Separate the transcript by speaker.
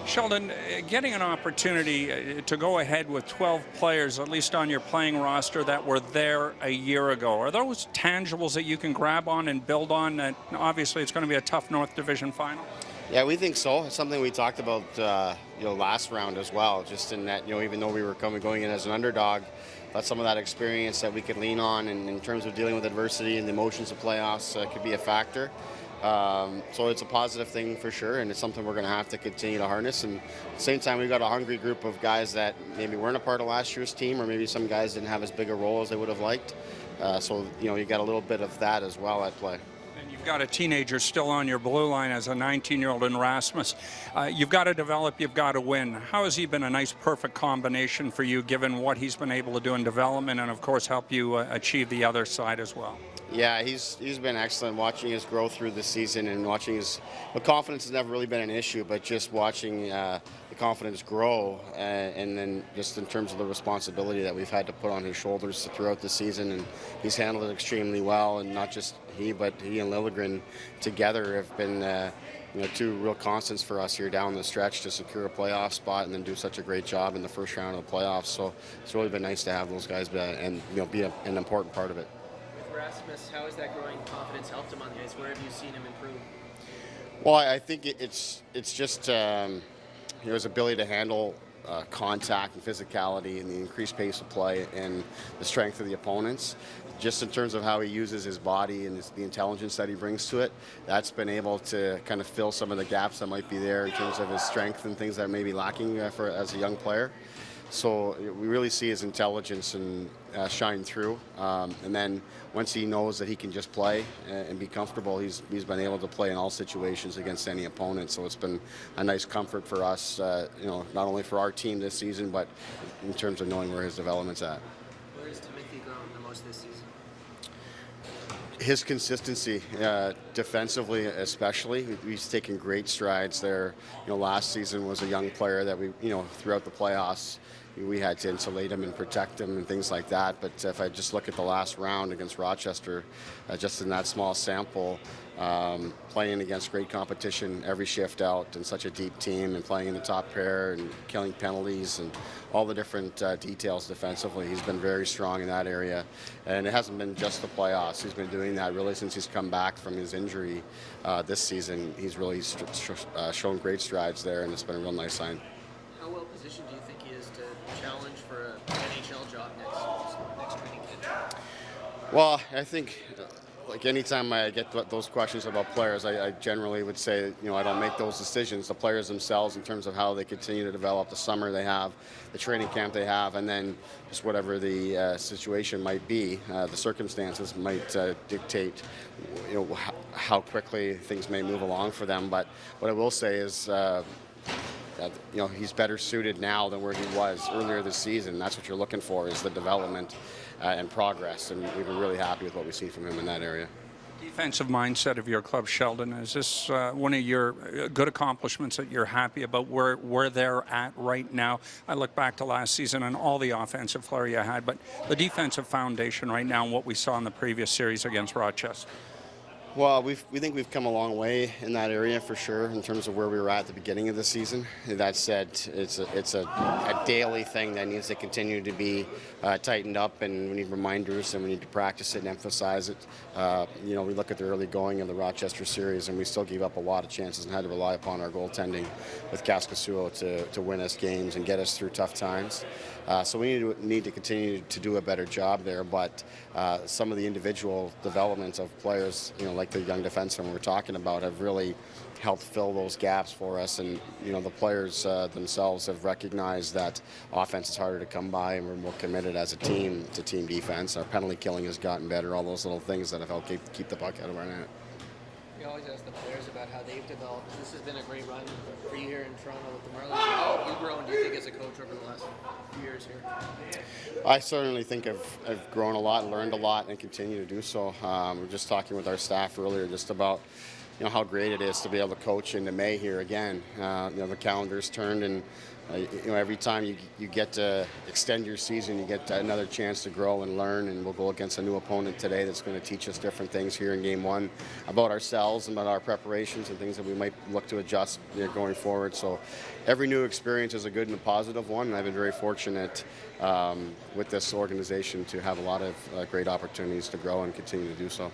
Speaker 1: Sheldon, getting an opportunity to go ahead with 12 players, at least on your playing roster, that were there a year ago, are those tangibles that you can grab on and build on? Obviously, it's going to be a tough North Division final.
Speaker 2: Yeah, we think so. It's something we talked about, last round as well. Just in that, even though we were going in as an underdog, but some of that experience that we could lean on, and in terms of dealing with adversity and the emotions of playoffs, could be a factor. So it's a positive thing for sure, and it's something we're going to have to continue to harness. And at the same time, we've got a hungry group of guys that maybe weren't a part of last year's team, or maybe some guys didn't have as big a role as they would have liked. So you got a little bit of that as well at play.
Speaker 1: You've got a teenager still on your blue line as a 19-year-old in Rasmus. You've got to develop, you've got to win. How has he been a nice, perfect combination for you, given what he's been able to do in development and, of course, help you achieve the other side as well?
Speaker 2: Yeah, he's been excellent watching his growth through the season, and watching his confidence has never really been an issue, but just watching the confidence grow, and then just in terms of the responsibility that we've had to put on his shoulders throughout the season, and he's handled it extremely well. And not just he, but he and Liljegren together have been two real constants for us here down the stretch to secure a playoff spot and then do such a great job in the first round of the playoffs. So it's really been nice to have those guys be an important part of it.
Speaker 3: Rasmus, how has that growing confidence helped him on the ice? Where have you seen him improve?
Speaker 2: Well, I think it's just his ability to handle contact and physicality and the increased pace of play and the strength of the opponents. Just in terms of how he uses his body and the intelligence that he brings to it, that's been able to kind of fill some of the gaps that might be there in terms of his strength and things that may be lacking as a young player. So we really see his intelligence and shine through. And then once he knows that he can just play and be comfortable, he's been able to play in all situations against any opponent. So it's been a nice comfort for us, not only for our team this season, but in terms of knowing where his development's at.
Speaker 3: Where has Timothy grown the most this season?
Speaker 2: His consistency, defensively especially, he's taken great strides there. Last season was a young player that we, throughout the playoffs, we had to insulate him and protect him and things like that. But if I just look at the last round against Rochester, just in that small sample, playing against great competition every shift out and such a deep team, and playing in the top pair and killing penalties and all the different details defensively, he's been very strong in that area. And it hasn't been just the playoffs. He's been doing that really since he's come back from his injury this season. He's really shown great strides there, and it's been a real nice sign.
Speaker 3: How well positioned do you think he is to challenge for an NHL job next training camp?
Speaker 2: Well, I think, like anytime I get those questions about players, I generally would say, I don't make those decisions. The players themselves, in terms of how they continue to develop, the summer they have, the training camp they have, and then just whatever the situation might be, the circumstances might dictate, how quickly things may move along for them. But what I will say is, he's better suited now than where he was earlier this season. That's what you're looking for, is the development and progress, and we've been really happy with what we see from him in that area.
Speaker 1: Defensive mindset of your club, Sheldon, is this one of your good accomplishments that you're happy about where they're at right now? I look back to last season and all the offensive flair you had, but the defensive foundation right now and what we saw in the previous series against Rochester.
Speaker 2: Well, we think we've come a long way in that area for sure, in terms of where we were at the beginning of the season. That said, it's a daily thing that needs to continue to be tightened up, and we need reminders, and we need to practice it and emphasize it. We look at the early going of the Rochester series, and we still gave up a lot of chances and had to rely upon our goaltending with Kaskasuo to win us games and get us through tough times. So we need to continue to do a better job there, but some of the individual developments of players, like the young defensemen we're talking about, have really helped fill those gaps for us. And the players themselves have recognized that offense is harder to come by, and we're more committed as a team to team defense. Our penalty killing has gotten better, all those little things that have helped keep the puck out of our net.
Speaker 3: We always ask the players about how they've developed. This has been a great run for you here in Toronto with the Marlies. How have you grown, do you think, as a coach over the last few years here?
Speaker 2: I certainly think I've grown a lot, learned a lot, and continue to do so. We're just talking with our staff earlier just about how great it is to be able to coach into May here again. The calendar's turned, and every time you get to extend your season, you get another chance to grow and learn. And we'll go against a new opponent today that's going to teach us different things here in Game 1 about ourselves and about our preparations and things that we might look to adjust going forward. So every new experience is a good and a positive one. And I've been very fortunate with this organization to have a lot of great opportunities to grow and continue to do so.